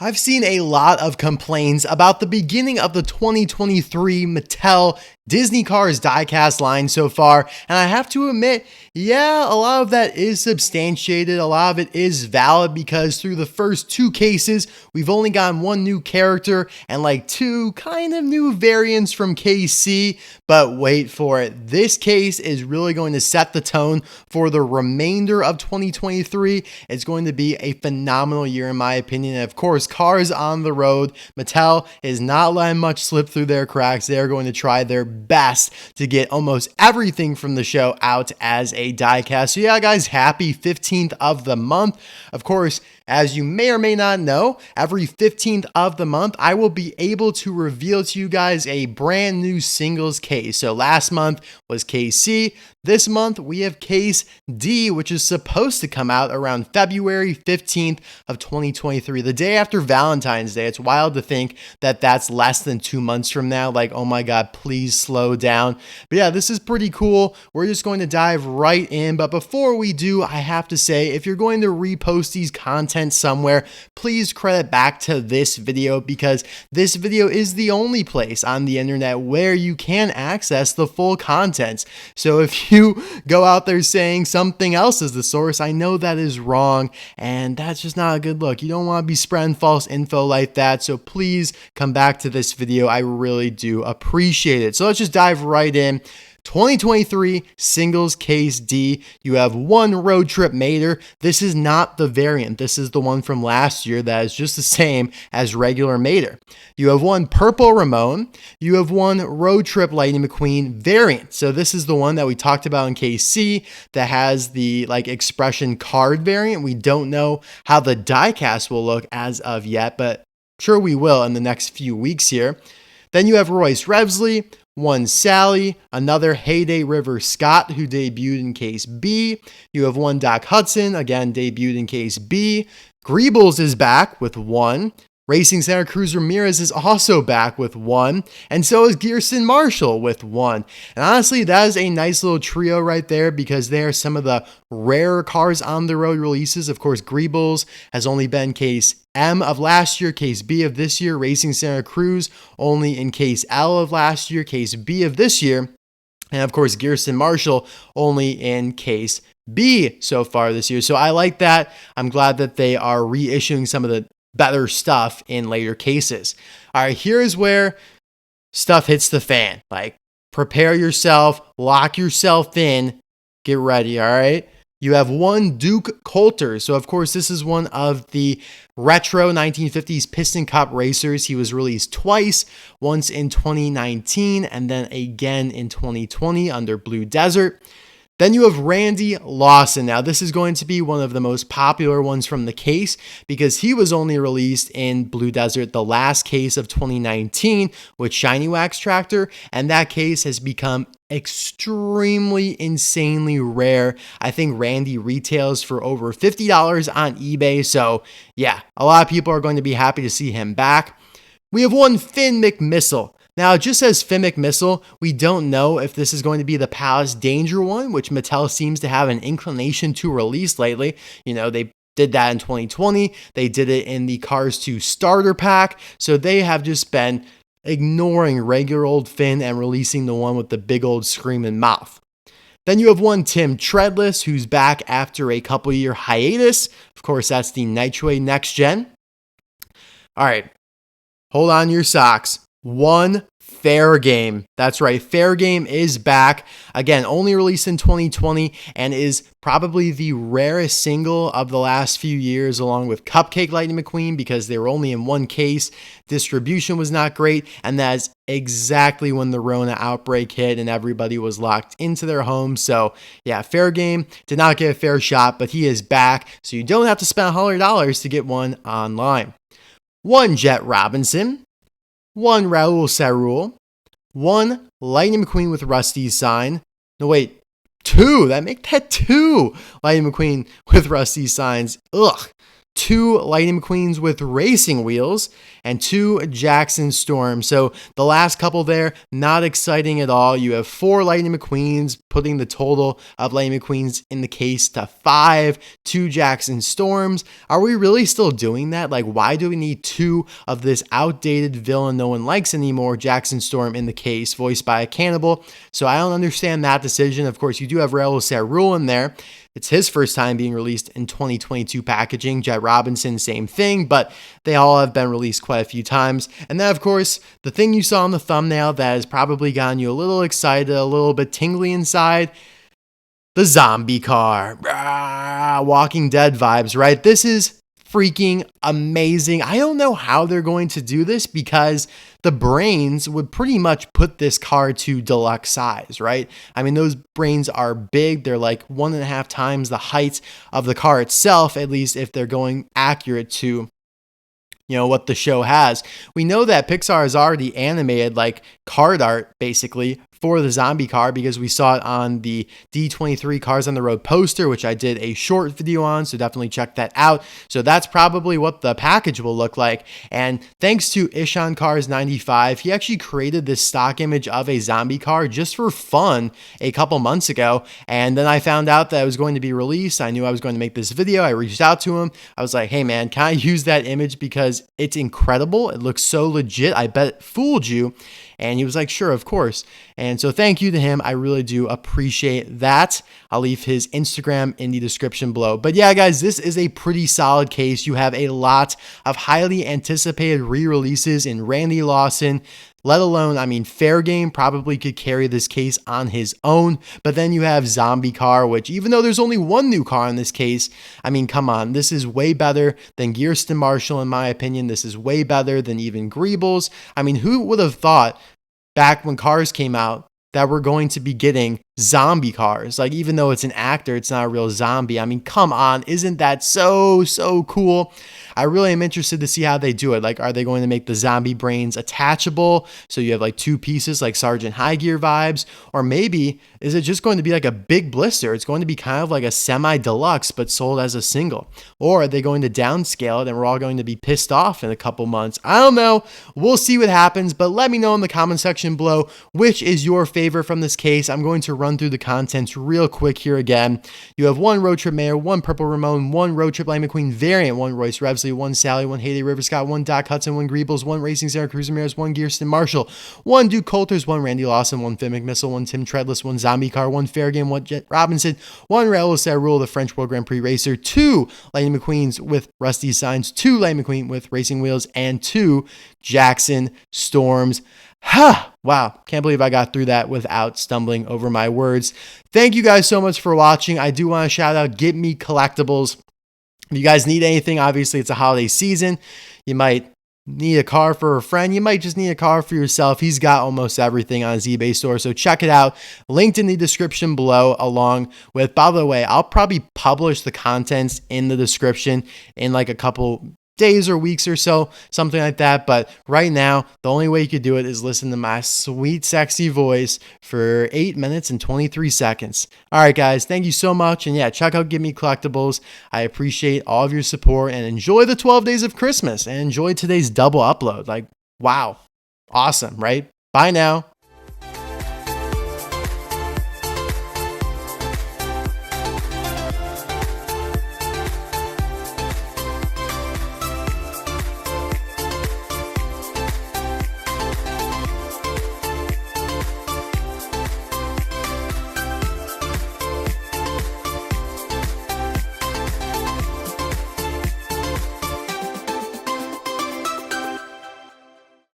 I've seen a lot of complaints about the beginning of the 2023 Mattel Disney Cars diecast line so far, and I have to admit, yeah, a lot of that is substantiated, a lot of it is valid because through the first two cases, we've only gotten one new character and like two kind of new variants from KC, but wait for it, this case is really going to set the tone for the remainder of 2023. It's going to be a phenomenal year in my opinion, and of course, cars on the road. Mattel is not letting much slip through their cracks. They're going to try their best to get almost everything from the show out as a diecast. So yeah, guys, happy 15th of the month. Of course, as you may or may not know, every 15th of the month, I will be able to reveal to you guys a brand new singles case. So last month was case C. This month, we have case D, which is supposed to come out around February 15th of 2023, the day after Valentine's Day. It's wild to think that that's less than 2 months from now. Like, oh my God, please slow down. But yeah, this is pretty cool. We're just going to dive right in. But before we do, I have to say, if you're going to repost these content somewhere, please credit back to this video because this video is the only place on the internet where you can access the full contents. So if you go out there saying something else is the source, I know that is wrong, and that's just not a good look. You don't want to be spreading false info like that, so please come back to this video. I really do appreciate it. So let's just dive right in. 2023 singles case D, you have one road trip Mater. This is not the variant. This is the one from last year that is just the same as regular Mater. You have one purple Ramone. You have one road trip Lightning McQueen variant. So this is the one that we talked about in case C that has the like expression card variant. We don't know how the diecast will look as of yet, but sure we will in the next few weeks here. Then you have Royce Revsley, one Sally, another Heyday River Scott who debuted in case B. You have one Doc Hudson, again debuted in case B. Greebles is back with one. Racing Center Cruz Ramirez is also back with one, and so is Gearsten Marshall with one. And honestly, that is a nice little trio right there because they are some of the rarer cars on the road releases. Of course, Greebles has only been case M of last year, case B of this year. Racing Center Cruz only in case L of last year, case B of this year. And of course, Gearsten Marshall only in case B so far this year. So I like that. I'm glad that they are reissuing some of the better stuff in later cases. All right, here's where stuff hits the fan. Like, prepare yourself, lock yourself in, get ready, all right? You have one Duke Coulters. So, of course, this is one of the retro 1950s Piston Cup racers. He was released twice, once in 2019 and then again in 2020 under Blue Desert. Then you have Randy Lawson. Now, this is going to be one of the most popular ones from the case because he was only released in Blue Desert, the last case of 2019 with Shiny Wax Tractor, and that case has become extremely insanely rare. I think Randy retails for over $50 on eBay, so yeah, a lot of people are going to be happy to see him back. We have one Finn McMissile. Now, it just says Finn McMissile. We don't know if this is going to be the Palace Danger one, which Mattel seems to have an inclination to release lately. You know, they did that in 2020. They did it in the Cars 2 starter pack. So they have just been ignoring regular old Finn and releasing the one with the big old screaming mouth. Then you have one Tim Treadless, who's back after a couple-year hiatus. Of course, that's the Nitro Next Gen. All right, hold on to your socks. One Faregame. That's right, Faregame is back. Again, only released in 2020 and is probably the rarest single of the last few years, along with Cupcake Lightning McQueen, because they were only in one case. Distribution was not great, and that is exactly when the Rona outbreak hit and everybody was locked into their homes. So yeah, Faregame did not get a fair shot, but he is back, so you don't have to spend $100 to get one online. One Jet Robinson. One Raul Sarul, one Lightning McQueen with Rust-eze sign. No, wait, two. Make that two Lightning McQueen with Rust-eze signs. Ugh. Two Lightning McQueens with racing wheels, and two Jackson Storm. So the last couple there, not exciting at all. You have four Lightning McQueens, putting the total of Lightning McQueens in the case to 5, 2 Jackson Storms. Are we really still doing that? Like, why do we need 2 of this outdated villain no one likes anymore, Jackson Storm, in the case, voiced by a cannibal? So I don't understand that decision. Of course, you do have Raoul Rule in there. It's his first time being released in 2022 packaging. Jet Robinson, same thing, but they all have been released quite a few times. And then, of course, the thing you saw in the thumbnail that has probably gotten you a little excited, a little bit tingly inside, the zombie car. Walking Dead vibes, right? This is freaking amazing. I don't know how they're going to do this because the brains would pretty much put this car to deluxe size, right? I mean, those brains are big. They're like 1.5 times the height of the car itself, at least if they're going accurate to, you know, what the show has. We know that Pixar has already animated like card art basically for the zombie car because we saw it on the D23 Cars on the Road poster, which I did a short video on, so definitely check that out. So that's probably what the package will look like. And thanks to Ishan Cars 95, he actually created this stock image of a zombie car just for fun a couple months ago. And then I found out that it was going to be released. I knew I was going to make this video. I reached out to him. I was like, hey man, can I use that image because it's incredible. It looks so legit. I bet it fooled you. And he was like, sure, of course. And so thank you to him. I really do appreciate that. I'll leave his Instagram in the description below. But yeah, guys, this is a pretty solid case. You have a lot of highly anticipated re-releases in Randy Lawson, let alone, I mean, Faregame probably could carry this case on his own. But then you have Zombie Car, which even though there's only one new car in this case, I mean, come on, this is way better than Gearsten Marshall, in my opinion. This is way better than even Greebles. I mean, who would have thought back when cars came out that we're going to be getting zombie cars? Like, even though it's an actor, it's not a real zombie. I mean, come on, isn't that so cool? I really am interested to see how they do it. Like, are they going to make the zombie brains attachable so you have like 2 pieces like Sergeant High Gear vibes? Or maybe is it just going to be like a big blister? It's going to be kind of like a semi-deluxe but sold as a single. Or are they going to downscale it and we're all going to be pissed off in a couple months? I don't know. We'll see what happens, but let me know in the comment section below which is your favorite from this case. I'm going to run through the contents real quick here again. You have 1 Road Trip Mayor, 1 Purple Ramone, 1 Road Trip Lightning McQueen variant, 1 Royce Revsley, 1 Sally, 1 Heyday River Scott, 1 Doc Hudson, 1 Greebles, 1 Racing Center Cruz Ramirez, 1 Gearsten Marshall, 1 Duke Coulters, 1 Randy Lawson, 1 McMissile, 1 Tim Treadless, 1 Zombie Car, 1 Faregame, 1 Jet Robinson, 1 Raoul Rule, the French World Grand Prix Racer, 2 Lightning McQueens with Rust-eze signs, 2 Lightning McQueen with racing wheels, and 2 Jackson Storms. Wow, can't believe I got through that without stumbling over my words. Thank you guys so much for watching. I do want to shout out GetMeCollecitlbes. If you guys need anything, obviously it's a holiday season. You might need a car for a friend. You might just need a car for yourself. He's got almost everything on his eBay store, so check it out. Linked in the description below, along with, by the way, I'll probably publish the contents in the description in like a couple days or weeks or so, something like that. But right now, the only way you could do it is listen to my sweet, sexy voice for 8 minutes and 23 seconds. All right, guys, thank you so much. And yeah, check out GetMeCollecitlbes. I appreciate all of your support and enjoy the 12 days of Christmas and enjoy today's double upload. Like, wow, awesome, right? Bye now.